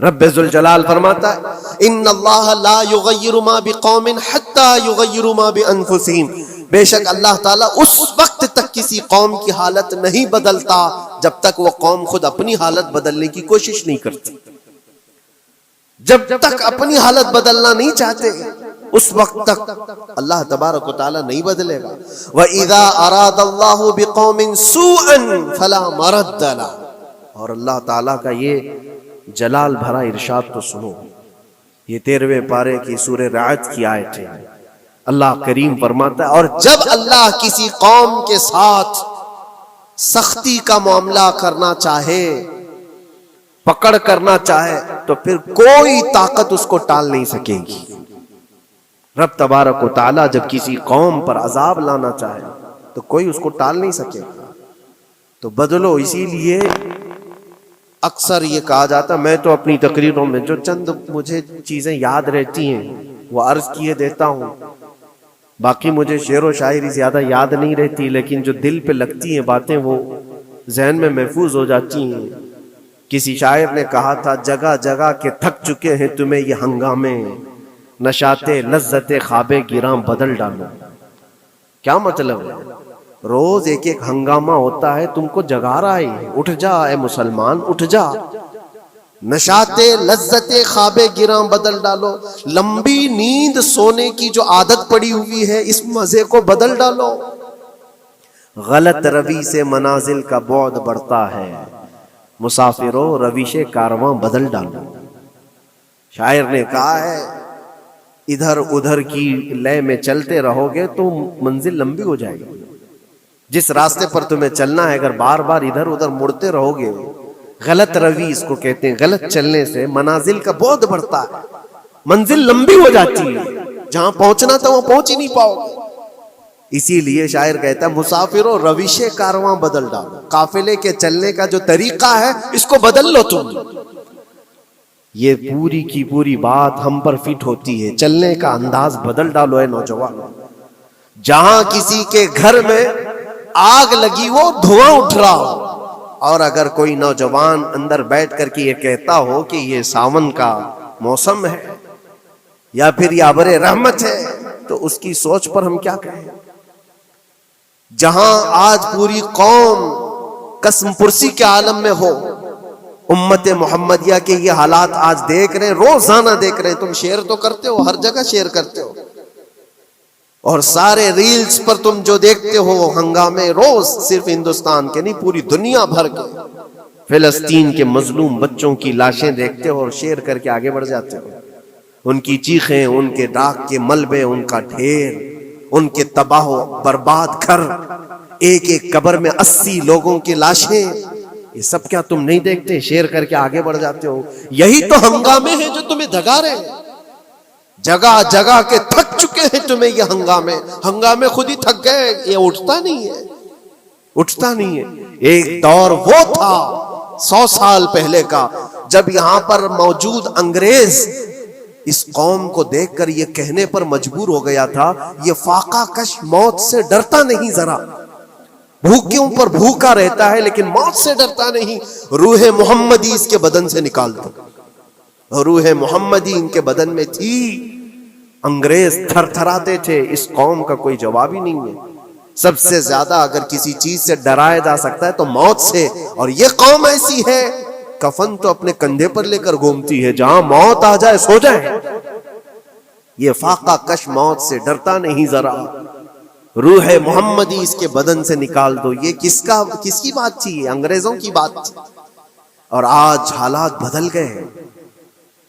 رب ذوالجلال فرماتا ہے ان اللہ لا یغیر ما بقوم حتی یغیروا ما بانفسہم، بے شک اللہ تعالیٰ اس وقت تک کسی قوم کی حالت نہیں بدلتا جب تک وہ قوم خود اپنی حالت بدلنے کی کوشش نہیں کرتی۔ جب تک اپنی حالت بدلنا نہیں چاہتے اس وقت تک اللہ تبارک و تعالیٰ نہیں بدلے گا۔ وَإِذَا أَرَادَ اللَّهُ بِقَوْمٍ سُوءًا فَلَا مَرَدَّ لَهُ، اور اللہ تعالیٰ کا یہ جلال بھرا ارشاد تو سنو، یہ 13ویں پارے کی سورہ رعد کی آیت ہے۔ اللہ کریم فرماتا ہے اور جب اللہ کسی قوم کے ساتھ سختی کا معاملہ کرنا چاہے، پکڑ کرنا چاہے، تو پھر کوئی طاقت اس کو ٹال نہیں سکے گی۔ رب تبارک و تعالیٰ جب کسی قوم پر عذاب لانا چاہے تو کوئی اس کو ٹال نہیں سکے گا۔ تو بدلو، اسی لیے اکثر یہ کہا جاتا، میں تو اپنی تقریروں میں جو چند مجھے چیزیں یاد رہتی ہیں وہ عرض کیے دیتا ہوں، باقی مجھے شعر و شاعری زیادہ یاد نہیں رہتی، لیکن جو دل پہ لگتی ہیں باتیں وہ ذہن میں محفوظ ہو جاتی ہیں۔ کسی شاعر نے کہا تھا جگہ جگہ کے تھک چکے ہیں تمہیں یہ ہنگامے، نشاط لذت خواب گراں بدل ڈالو۔ کیا مطلب ہے؟ روز ایک ایک ہنگامہ ہوتا ہے، تم کو جگا رہا ہے، اٹھ جا اے مسلمان، اٹھ جا، نشاط لذت خواب گراں بدل ڈالو، لمبی نیند سونے کی جو عادت پڑی ہوئی ہے اس مزے کو بدل ڈالو، غلط روی سے منازل کا بعد بڑھتا ہے، مسافروں رویش کارواں بدل ڈالو۔ شاعر نے کہا ہے ادھر ادھر کی لے میں چلتے رہو گے تو منزل لمبی ہو جائے گی۔ جس راستے پر تمہیں چلنا ہے اگر بار بار ادھر ادھر مڑتے رہو گے، غلط روی اس کو کہتے ہیں، غلط چلنے سے منازل کا بعد بڑھتا ہے، منزل لمبی ہو جاتی ہے، جہاں پہنچنا تھا وہاں پہنچ ہی نہیں پاؤ گے۔ اسی لیے شاعر کہتا ہے مسافروں رویش کارواں بدل ڈالو، قافلے کے چلنے کا جو طریقہ ہے اس کو بدل لو تم۔ یہ پوری کی پوری بات ہم پر فٹ ہوتی ہے، چلنے کا انداز بدل ڈالو اے نوجوانوں۔ جہاں کسی کے گھر میں آگ لگی وہ دھواں اٹھ رہا ہو، اور اگر کوئی نوجوان اندر بیٹھ کر کے یہ کہتا ہو کہ یہ ساون کا موسم ہے یا پھر یہ ابر رحمت ہے، تو اس کی سوچ پر ہم کیا کہیں؟ جہاں آج پوری قوم قسم پرسی کے عالم میں ہو، امت محمدیہ کے یہ حالات آج دیکھ رہے ہیں، روزانہ دیکھ رہے ہیں۔ تم شیئر تو کرتے ہو، ہر جگہ شیئر کرتے ہو، اور سارے ریلز پر تم جو دیکھتے ہو ہنگامے روز، صرف ہندوستان کے نہیں پوری دنیا بھر کے فلسطین کے مظلوم بچوں کی لاشیں دیکھتے ہو اور شیئر کر کے آگے بڑھ جاتے ہو۔ ان کی چیخیں، ان کے راکھ کے ملبے، ان کا ڈھیر، ان کے تباہ و برباد گھر، ایک ایک قبر میں 80 لوگوں کی لاشیں، یہ سب کیا تم نہیں دیکھتے؟ شیئر کر کے آگے بڑھ جاتے ہو۔ یہی تو ہنگامے ہیں جو تمہیں دھگا رہے ہیں، جگہ جگہ کے تھک چکے ہیں تمہیں یہ ہنگامے خود ہی تھک گئے، یہ اٹھتا نہیں ہے، اٹھتا نہیں ہے۔ ایک دور وہ تھا 100 سال پہلے کا جب یہاں پر موجود انگریز اس قوم کو دیکھ کر یہ کہنے پر مجبور ہو گیا تھا یہ فاقہ کش موت سے ڈرتا نہیں، ذرا بھوکیوں پر بھوکا رہتا ہے لیکن موت سے ڈرتا نہیں، روح محمدی اس کے بدن سے نکال دو۔ روح محمدی ان کے بدن میں تھی، انگریز تھر تھراتے تھے، اس قوم کا کوئی جواب ہی نہیں ہے۔ سب سے زیادہ اگر کسی چیز سے ڈرایا جا سکتا ہے تو موت سے، اور یہ قوم ایسی ہے کفن تو اپنے کندھے پر لے کر گھومتی ہے، جہاں موت آ جائے سو جائے۔ یہ فاقہ کش موت سے ڈرتا نہیں ذرا، روح محمدی اس کے بدن سے نکال دو۔ یہ کس کی بات تھی؟ انگریزوں کی بات تھی۔ اور آج حالات بدل گئے ہیں،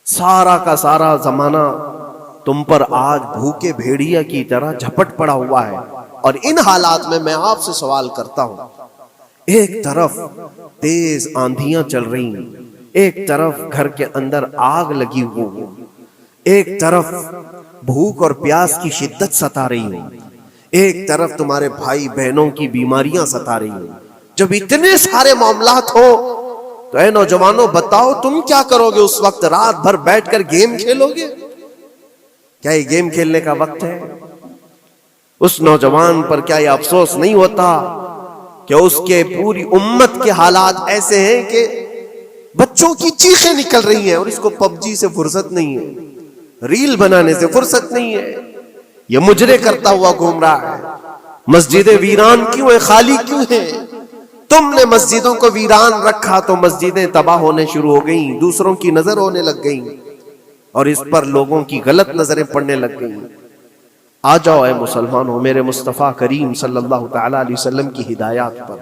سارا کا سارا زمانہ تم پر آج بھوکے بھیڑیا کی طرح جھپٹ پڑا ہوا ہے۔ اور ان حالات میں آپ سے سوال کرتا ہوں، ایک طرف تیز آندھیاں چل رہی ہیں، ایک طرف گھر کے اندر آگ لگی ہوئی، ایک طرف بھوک اور پیاس کی شدت ستا رہی ہے، ایک طرف تمہارے بھائی بہنوں کی بیماریاں ستا رہی ہیں۔ جب اتنے سارے معاملات ہو تو اے نوجوانوں بتاؤ تم کیا کرو گے اس وقت؟ رات بھر بیٹھ کر گیم کھیلو گے؟ کیا یہ گیم کھیلنے کا وقت ہے؟ اس نوجوان پر کیا یہ افسوس نہیں ہوتا کہ اس کے پوری امت کے حالات ایسے ہیں کہ بچوں کی چیخیں نکل رہی ہیں اور اس کو پب جی سے فرصت نہیں ہے، ریل بنانے سے فرصت نہیں ہے، یہ مجرے کرتا ہوا گھوم رہا ہے۔ مسجدیں ویران کیوں ہیں، خالی کیوں ہیں؟ تم نے مسجدوں کو ویران رکھا تو مسجدیں تباہ ہونے شروع ہو گئیں، دوسروں کی نظر ہونے لگ گئیں اور اس پر لوگوں کی غلط نظریں پڑنے لگ گئیں۔ آ جاؤ اے مسلمانوں میرے مصطفیٰ کریم صلی اللہ تعالی علیہ وسلم کی ہدایات پر۔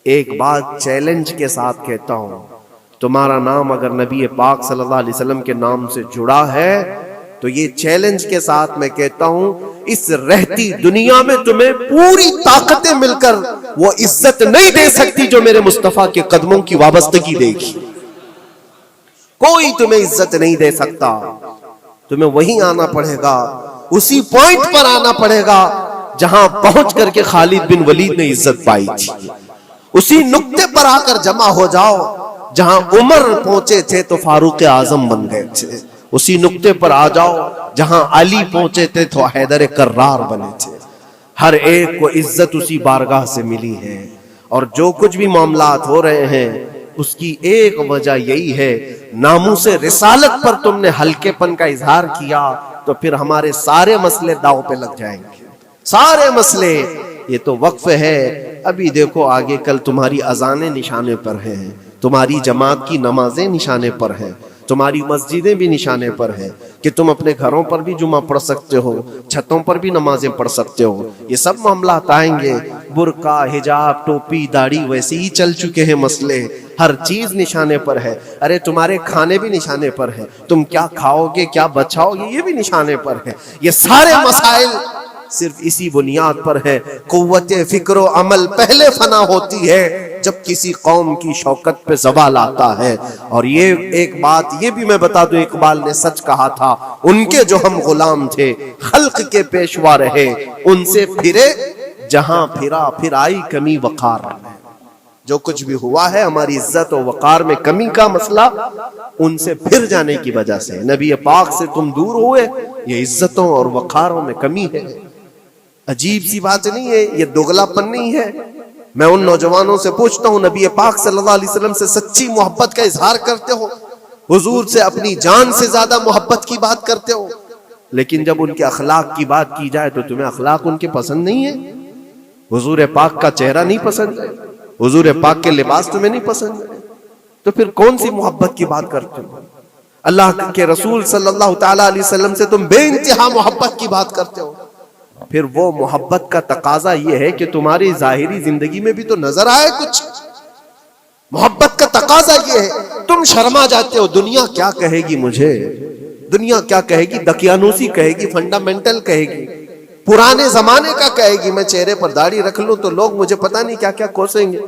ایک بات چیلنج کے ساتھ کہتا ہوں، تمہارا نام اگر نبی پاک صلی اللہ علیہ وسلم کے نام سے جڑا ہے تو یہ چیلنج کے ساتھ میں کہتا ہوں، اس رہتی دنیا میں تمہیں پوری طاقتیں مل کر وہ عزت نہیں دے سکتی جو میرے مصطفیٰ کے قدموں کی وابستگی دے گی۔ کوئی تمہیں عزت نہیں دے سکتا، تمہیں وہیں آنا پڑے گا، اسی پوائنٹ پر آنا پڑے گا جہاں پہنچ کر کے خالد بن ولید نے عزت پائی تھی۔ اسی نقطے پر آ کر جمع ہو جاؤ جہاں عمر پہنچے تھے تو فاروق اعظم بن گئے تھے، اسی نقطے پر آ جاؤ جہاں علی پہنچے تھے تو حیدر کرار بنے تھے۔ ہر ایک کو عزت اسی بارگاہ سے ملی ہے، اور جو کچھ بھی معاملات ہو رہے ہیں اس کی ایک وجہ یہی ہے، ناموس رسالت پر تم نے ہلکے پن کا اظہار کیا تو پھر ہمارے سارے مسئلے داؤ پہ لگ جائیں گے، سارے مسئلے۔ یہ تو وقف ہے، ابھی دیکھو آگے کل تمہاری اذانیں نشانے پر ہیں، تمہاری جماعت کی نمازیں نشانے پر ہیں، تمہاری مسجدیں بھی نشانے پر ہیں کہ تم اپنے گھروں پر بھی جمعہ پڑھ سکتے ہو، چھتوں پر بھی نمازیں پڑھ سکتے ہو۔ یہ سب معاملات آئیں گے، برقع، حجاب، ٹوپی، داڑھی ویسے ہی چل چکے ہیں مسئلے، ہر چیز نشانے پر ہے۔ ارے تمہارے کھانے بھی نشانے پر ہے، تم کیا کھاؤ گے، کیا بچاؤ گے، یہ بھی نشانے پر ہے۔ یہ سارے مسائل صرف اسی بنیاد پر ہے، قوت فکر و عمل پہلے فنا ہوتی ہے جب کسی قوم کی شوکت پہ زوال آتا ہے۔ اور یہ ایک بات یہ بھی میں بتا دوں، اقبال نے سچ کہا تھا، ان کے جو ہم غلام تھے خلق کے پیشوا رہے، ان سے پھرے جہاں پھرا پھر آئی کمی وقار۔ جو کچھ بھی ہوا ہے ہماری عزت و وقار میں کمی کا مسئلہ ان سے پھر جانے کی وجہ سے، نبی پاک سے تم دور ہوئے، یہ عزتوں اور وقاروں میں کمی ہے۔ عجیب سی بات نہیں ہے، یہ دوغلا پن نہیں ہے۔ میں ان نوجوانوں سے پوچھتا ہوں، نبی پاک صلی اللہ علیہ وسلم سے سچی محبت کا اظہار کرتے ہو، حضور سے اپنی جان سے زیادہ محبت کی بات کرتے ہو، لیکن جب ان کے اخلاق کی بات کی جائے تو تمہیں اخلاق ان کے پسند نہیں ہے، حضور پاک کا چہرہ نہیں پسند ہے، حضور پاک کے لباس تمہیں نہیں پسند ہے، تو پھر کون سی محبت کی بات کرتے ہو؟ اللہ کے رسول صلی اللہ تعالی علیہ وسلم سے تم بے انتہا محبت کی بات کرتے ہو، پھر وہ محبت کا تقاضا یہ ہے کہ تمہاری ظاہری زندگی میں بھی تو نظر آئے کچھ۔ محبت کا تقاضا یہ ہے، تم شرما جاتے ہو، دنیا کیا کہے گی مجھے، دنیا کیا کہے گی، دقیانوسی کہے گی، فنڈامنٹل کہے گی، پرانے زمانے کا کہے گی، میں چہرے پر داڑھی رکھ لوں تو لوگ مجھے پتہ نہیں کیا کیا کوسیں گے۔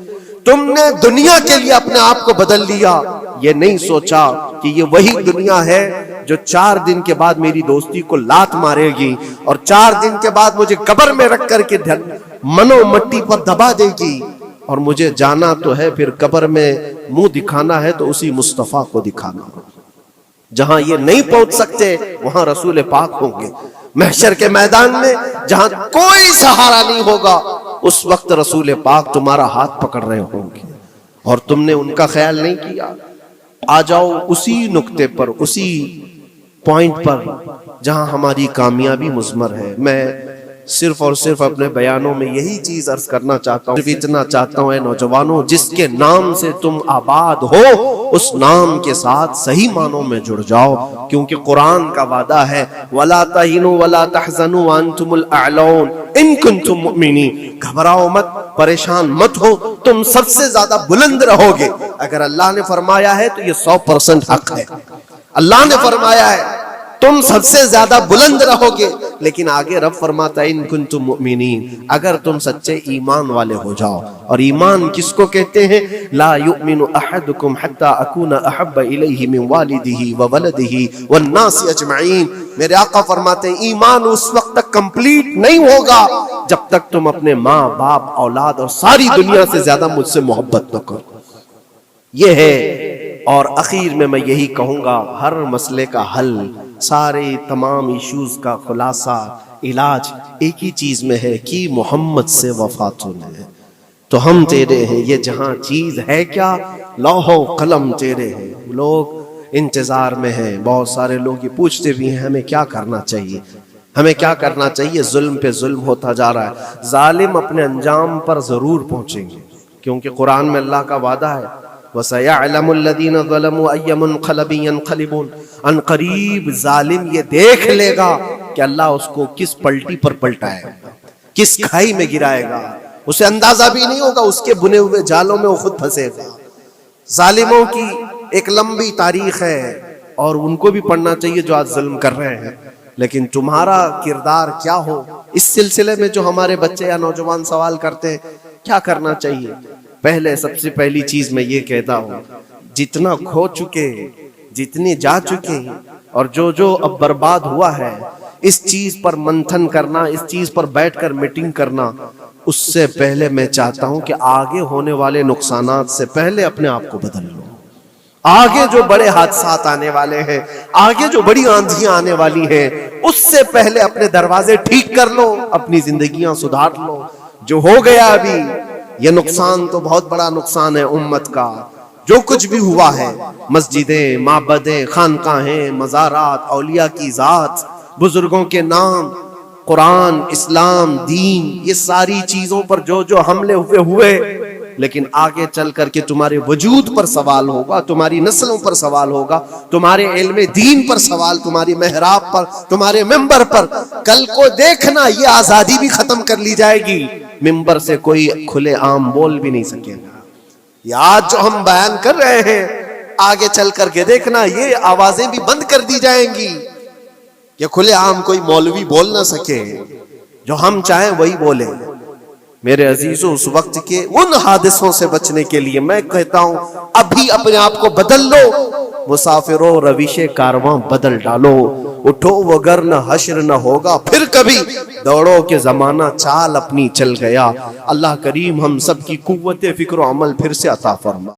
تم نے دنیا کے لیے اپنے آپ کو بدل لیا، یہ نہیں سوچا کہ یہ وہی دنیا ہے جو 4 دن کے بعد میری دوستی کو لات مارے گی اور 4 دن کے بعد مجھے قبر میں رکھ کر کے منو مٹی پر دبا دے گی، اور مجھے جانا تو ہے پھر قبر میں منہ دکھانا ہے تو اسی مصطفیٰ کو دکھانا۔ جہاں یہ نہیں پہنچ سکتے وہاں رسول پاک ہوں گے، محشر کے میدان میں جہاں کوئی سہارا نہیں ہوگا اس وقت رسول پاک تمہارا ہاتھ پکڑ رہے ہوں گے، اور تم نے ان کا خیال نہیں کیا۔ آ جاؤ اسی نقطے پر، اسی پوائنٹ پر جہاں ہماری کامیابی مضمر ہے۔ میں صرف اور صرف اپنے بیانوں میں یہی چیز عرض کرنا چاہتا ہوں، صرف اتنا چاہتا ہوں، اے نوجوانوں، جس کے نام سے تم آباد ہو اس نام کے ساتھ صحیح معنوں میں جڑ جاؤ، کیونکہ قرآن کا وعدہ ہے وَلَا تَهِنُوا وَلَا تَحْزَنُوا وَأَنْتُمُ الْأَعْلَوْنَ إِن كُنتُم مُؤْمِنِينَ۔ گھبراؤ مت، پریشان مت ہو، تم سب سے زیادہ بلند رہو گے۔ اگر اللہ نے فرمایا ہے تو یہ 100% حق ہے، اللہ نے فرمایا ہے تم سب سے زیادہ بلند رہو گے، لیکن آگے رب فرماتا ہے ان کنتم مؤمنین، اگر تم سچے ایمان والے ہو جاؤ۔ اور ایمان کس کو کہتے ہیں؟ لا یؤمن احدکم حتی اکون احب الیہ من والدہ وولدہ والناس اجمعین۔ میرے آقا فرماتے ہیں ایمان اس وقت تک کمپلیٹ نہیں ہوگا جب تک تم اپنے ماں باپ اولاد اور ساری دنیا سے زیادہ مجھ سے محبت نہ کرو۔ یہ ہے، اور اخیر میں یہی کہوں گا، ہر مسئلے کا حل، سارے تمام ایشوز کا خلاصہ، علاج ایک ہی چیز میں ہے کہ محمد سے وفا ہونا ہے، تو ہم تیرے ہیں، یہ جہاں چیز ہے کیا، لوح و قلم تیرے ہیں۔ لوگ انتظار میں ہیں، بہت سارے لوگ یہ پوچھتے بھی ہیں ہمیں کیا کرنا چاہیے، ہمیں کیا کرنا چاہیے۔ ظلم پہ ظلم ہوتا جا رہا ہے، ظالم اپنے انجام پر ضرور پہنچیں گے، کیونکہ قرآن میں اللہ کا وعدہ ہے وَسَيَعْلَمُ الَّذِينَ ظَلَمُوا أَيَّ مُنْقَلَبٍ يَنْقَلِبُونَ، ان قریب ظالم یہ دیکھ لے گا کہ اللہ اس کو کس پلٹی پر پلٹائے گا، کس کھائی میں گرائے گا، اسے اندازہ بھی نہیں ہوگا، اس کے بنے ہوئے جالوں میں وہ خود پھنسے گا۔ ظالموں کی ایک لمبی تاریخ ہے اور ان کو بھی پڑھنا چاہیے جو آج ظلم کر رہے ہیں، لیکن تمہارا کردار کیا ہو، اس سلسلے میں جو ہمارے بچے یا نوجوان سوال کرتے ہیں کیا کرنا چاہیے۔ پہلے سب سے پہلی چیز میں یہ کہتا ہوں، جتنا کھو چکے، جتنے جا چکے اور جو اب برباد ہوا ہے، اس چیز پر منتھن کرنا، اس چیز پر بیٹھ کر میٹنگ کرنا، اس سے پہلے میں چاہتا ہوں کہ آگے ہونے والے نقصانات سے پہلے اپنے آپ کو بدل لو۔ آگے جو بڑے حادثات آنے والے ہیں، آگے جو بڑی آندھیاں آنے والی ہیں، اس سے پہلے اپنے دروازے ٹھیک کر لو، اپنی زندگیاں سدھار لو۔ جو ہو گیا ابھی یہ نقصان تو بہت بڑا نقصان ہے امت کا، جو کچھ بھی ہوا ہے، مسجدیں، معبدیں، خانقاہیں، مزارات، اولیاء کی ذات، بزرگوں کے نام، قرآن، اسلام، دین، یہ ساری چیزوں پر جو حملے ہوئے، لیکن آگے چل کر کے تمہارے وجود پر سوال ہوگا، تمہاری نسلوں پر سوال ہوگا، تمہارے علم دین پر سوال، تمہاری محراب پر، تمہارے ممبر پر۔ کل کو دیکھنا یہ آزادی بھی ختم کر لی جائے گی، ممبر سے کوئی کھلے عام بول بھی نہیں سکے گا۔ یہ آج جو ہم بیان کر رہے ہیں، آگے چل کر کے دیکھنا یہ آوازیں بھی بند کر دی جائیں گی کہ کھلے عام کوئی مولوی بول نہ سکے، جو ہم چاہیں وہی بولے۔ میرے عزیزوں، اس وقت کے ان حادثوں سے بچنے کے لیے میں کہتا ہوں ابھی اپنے آپ کو بدل لو، مسافروں روش کارواں بدل ڈالو، اٹھو وگرنہ حشر نہ ہوگا پھر کبھی، دوڑو کہ زمانہ چال اپنی چل گیا۔ اللہ کریم ہم سب کی قوت فکر و عمل پھر سے عطا فرما۔